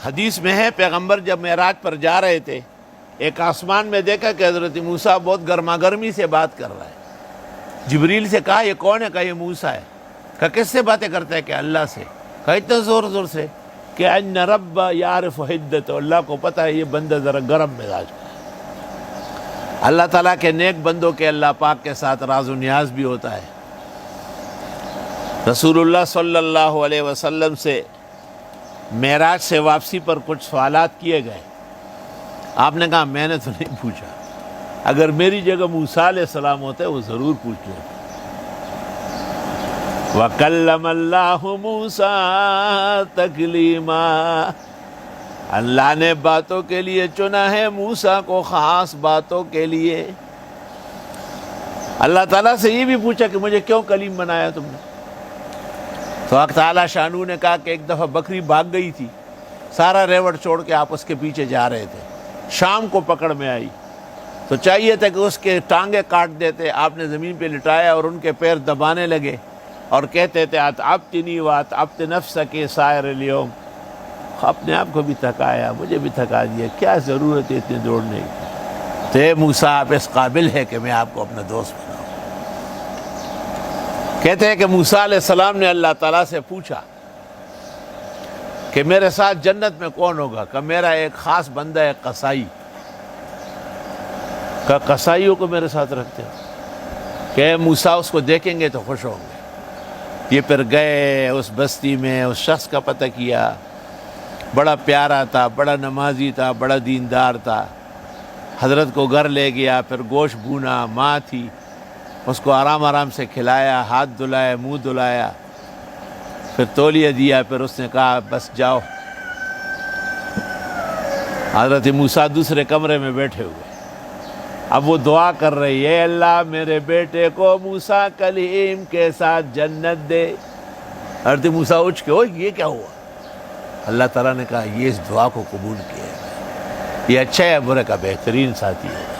حدیث میں ہے پیغمبر جب معراج پر جا رہے تھے، ایک آسمان میں دیکھا کہ حضرت موسیٰ بہت گرما گرمی سے بات کر رہا ہے۔ جبریل سے کہا یہ کون ہے؟ کہا یہ موسیٰ ہے۔ کہا کس سے باتیں کرتا ہے؟ کہ اللہ سے۔ کہا اتنا زور زور سے کہ ان رب یعرف حدت، اللہ کو پتہ ہے یہ بندہ ذرا گرم مزاج کا ہے۔ اللہ تعالیٰ کے نیک بندوں کے اللہ پاک کے ساتھ راز و نیاز بھی ہوتا ہے۔ رسول اللہ صلی اللہ علیہ وسلم سے معراج سے واپسی پر کچھ سوالات کیے گئے۔ آپ نے کہا میں نے تو نہیں پوچھا، اگر میری جگہ موسیٰ علیہ السلام ہوتے وہ ضرور پوچھ لیتے۔ وَكَلَّمَ اللَّهُ مُوسَىٰ تَكْلِيمًا، اللہ نے باتوں کے لیے چنا ہے موسیٰ کو، خاص باتوں کے لیے۔ اللہ تعالیٰ سے یہ بھی پوچھا کہ مجھے کیوں کلیم بنایا تم نے؟ تو حق تعالیٰ شانو نے کہا کہ ایک دفعہ بکری بھاگ گئی تھی، سارا ریوڑ چھوڑ کے آپ اس کے پیچھے جا رہے تھے، شام کو پکڑ میں آئی تو چاہیے تھا کہ اس کے ٹانگیں کاٹ دیتے، آپ نے زمین پہ لٹایا اور ان کے پیر دبانے لگے اور کہتے تھے اتعبتنی واتعبت نفسک سائر اليوم، اپنے آپ کو بھی تھکایا، مجھے بھی تھکا دیا، کیا ضرورت ہے اتنے دوڑنے کی؟ تو اے موسیٰ آپ اس قابل ہے کہ میں آپ کو اپنا دوست بناؤں۔ کہتے ہیں کہ موسیٰ علیہ السلام نے اللہ تعالیٰ سے پوچھا کہ میرے ساتھ جنت میں کون ہوگا؟ کہ میرا ایک خاص بندہ ہے قصائی۔ کہ قصائیوں کو میرے ساتھ رکھتے ہو؟ کہ موسیٰ اس کو دیکھیں گے تو خوش ہوں گے۔ یہ پھر گئے اس بستی میں، اس شخص کا پتہ کیا، بڑا پیارا تھا، بڑا نمازی تھا، بڑا دیندار تھا۔ حضرت کو گھر لے گیا، پھر گوشت بھونا، ماں تھی، اس کو آرام آرام سے کھلایا، ہاتھ دھلایا، منہ دھلایا، پھر تولیہ دیا، پھر اس نے کہا بس جاؤ۔ حضرت موسیٰ دوسرے کمرے میں بیٹھے ہوئے، اب وہ دعا کر رہی ہے اللہ میرے بیٹے کو موسیٰ کلیم کے ساتھ جنت دے۔ حضرت موسیٰ اٹھ کے یہ کیا ہوا؟ اللہ تعالیٰ نے کہا یہ اس دعا کو قبول کیا ہے، یہ اچھا ہے برے کا بہترین ساتھی ہے۔